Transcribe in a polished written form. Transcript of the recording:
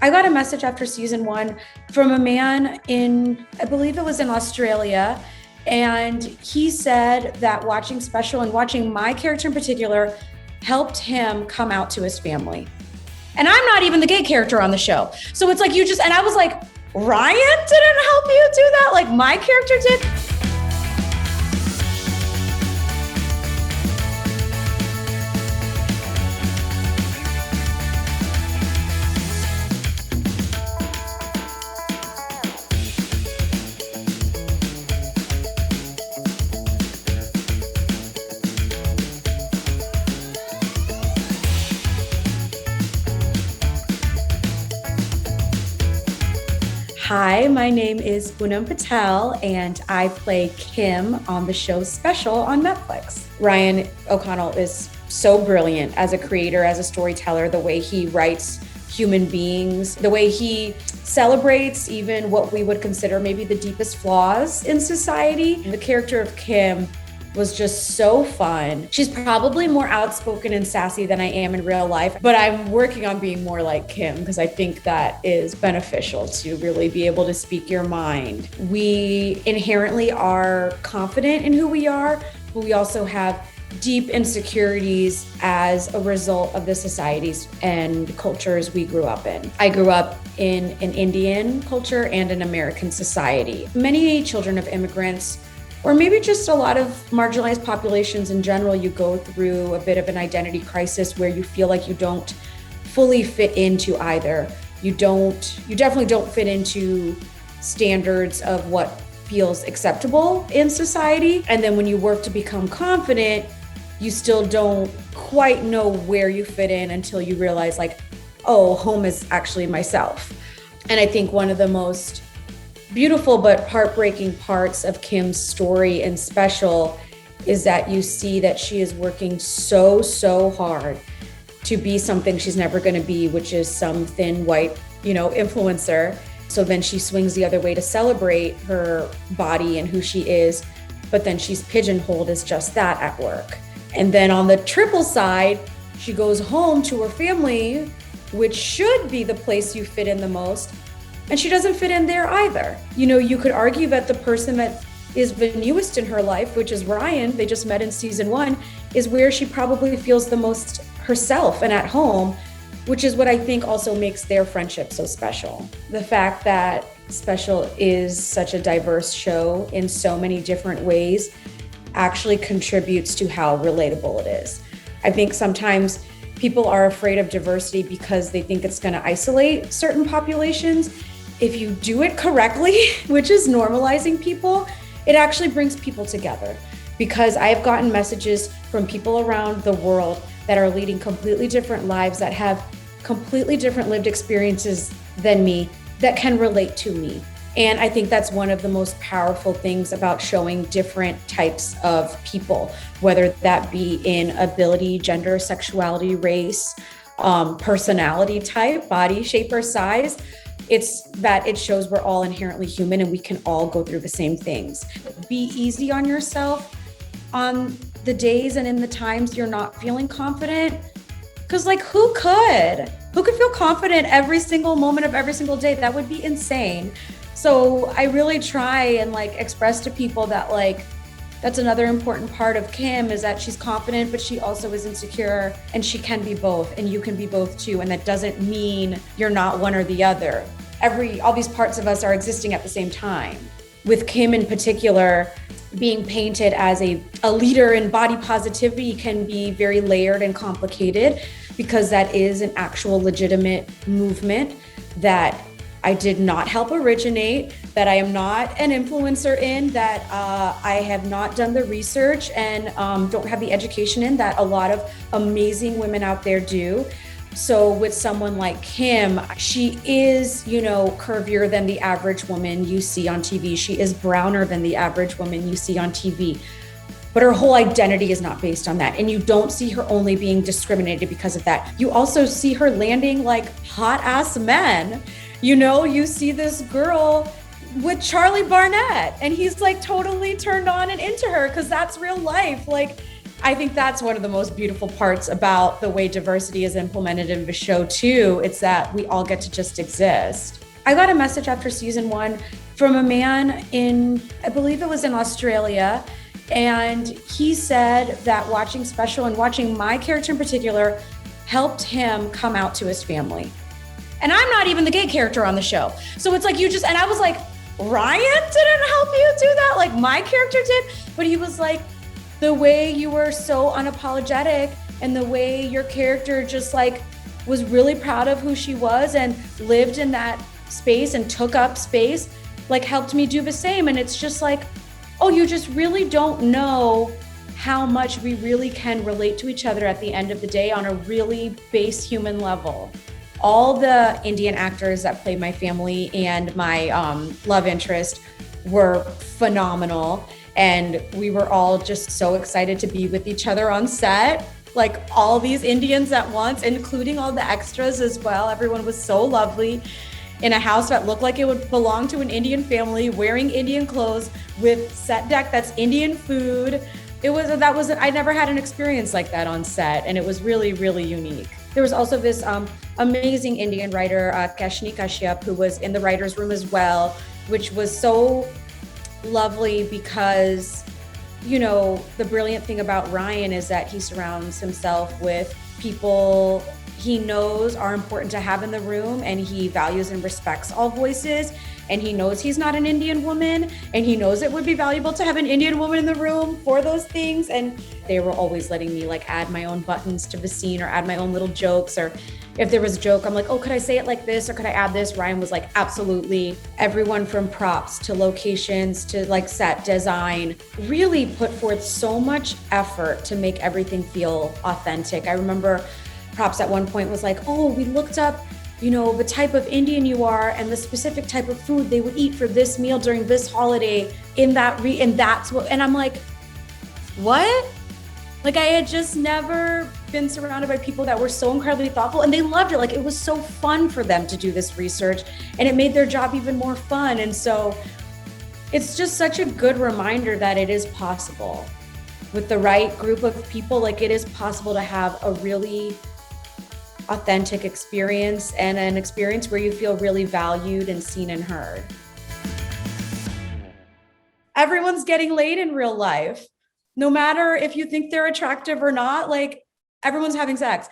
I got a message after season 1 from a man in, I believe it was in Australia. And he said that watching Special and watching my character in particular helped him come out to his family. And I'm not even the gay character on the show. So it's like and I was like, Ryan didn't help you do that? Like my character did? Hi, my name is Punam Patel, and I play Kim on the show Special on Netflix. Ryan O'Connell is so brilliant as a creator, as a storyteller, the way he writes human beings, the way he celebrates even what we would consider maybe the deepest flaws in society. The character of Kim was just so fun. She's probably more outspoken and sassy than I am in real life, but I'm working on being more like Kim because I think that is beneficial to really be able to speak your mind. We inherently are confident in who we are, but we also have deep insecurities as a result of the societies and cultures we grew up in. I grew up in an Indian culture and an American society. Many children of immigrants, or maybe just a lot of marginalized populations in general, you go through a bit of an identity crisis where you feel like you don't fully fit into either. You definitely don't fit into standards of what feels acceptable in society. And then when you work to become confident, you still don't quite know where you fit in until you realize like, oh, home is actually myself. And I think one of the most beautiful but heartbreaking parts of Kim's story and Special is that you see that she is working so hard to be something she's never going to be, which is some thin white, influencer. So then she swings the other way to celebrate her body and who she is, but then she's pigeonholed as just that at work. And then on the triple side, she goes home to her family, which should be the place you fit in the most, and she doesn't fit in there either. You could argue that the person that is the newest in her life, which is Ryan, they just met in season 1, is where she probably feels the most herself and at home, which is what I think also makes their friendship so special. The fact that Special is such a diverse show in so many different ways actually contributes to how relatable it is. I think sometimes people are afraid of diversity because they think it's going to isolate certain populations. If you do it correctly, which is normalizing people, it actually brings people together. Because I've gotten messages from people around the world that are leading completely different lives, that have completely different lived experiences than me, that can relate to me. And I think that's one of the most powerful things about showing different types of people, whether that be in ability, gender, sexuality, race, personality type, body shape, or size. It's that it shows we're all inherently human and we can all go through the same things. Be easy on yourself on the days and in the times you're not feeling confident. Because who could feel confident every single moment of every single day? That would be insane. So I really try and express to people that that's another important part of Kim, is that she's confident, but she also is insecure, and she can be both, and you can be both too. And that doesn't mean you're not one or the other. All these parts of us are existing at the same time. With Kim in particular, being painted as a leader in body positivity can be very layered and complicated, because that is an actual legitimate movement that I did not help originate, that I am not an influencer in, that I have not done the research and don't have the education in that a lot of amazing women out there do. So with someone like Kim, she is, curvier than the average woman you see on TV. She is browner than the average woman you see on TV. But her whole identity is not based on that. And you don't see her only being discriminated because of that. You also see her landing hot ass men. You see this girl with Charlie BARNETT, and he's totally turned on and into her because that's real life. I think that's one of the most beautiful parts about the way diversity is implemented in the show too. It's that we all get to just exist. I got a message after season 1 from a man in, I believe it was in Australia, and he said that watching Special and watching my character in particular helped him come out to his family. And I'm not even the gay character on the show. So it's like you just, and I was like, Ryan didn't help you do that? Like my character did? But he was like, the way you were so unapologetic and the way your character just like was really proud of who she was and lived in that space and took up space, like helped me do the same. And it's just like, oh, you just really don't know how much we really can relate to each other at the end of the day on a really base human level. All the Indian actors that played my family and my love interest were phenomenal. And we were all just so excited to be with each other on set, like all these Indians at once, including all the extras as well. Everyone was so lovely in a house that looked like it would belong to an Indian family, wearing Indian clothes with set deck that's Indian food. I never had an experience like that on set, and it was really, really unique. There was also this amazing Indian writer, KESHNI, who was in the writer's room as well, which was so lovely because, you know, the brilliant thing about Ryan is that he surrounds himself with people he knows are important to have in the room, and he values and respects all voices. And he knows he's not an Indian woman, and he knows it would be valuable to have an Indian woman in the room for those things. And they were always letting me like add my own buttons to the scene or add my own little jokes, or if there was a joke, I'm like, oh, could I say it like this? Or could I add this? Ryan was like, absolutely. Everyone from props to locations to like set design really put forth so much effort to make everything feel authentic. I remember props at one point was like, oh, we looked up, you know, the type of Indian you are and the specific type of food they would eat for this meal during this holiday in that and that's what, and I'm like, what? Like I had just never been surrounded by people that were so incredibly thoughtful, and they loved it. Like it was so fun for them to do this research, and it made their job even more fun. And so it's just such a good reminder that it is possible with the right group of people. Like it is possible to have a really authentic experience and an experience where you feel really valued and seen and heard. Everyone's getting laid in real life. No matter if you think they're attractive or not, like everyone's having sex.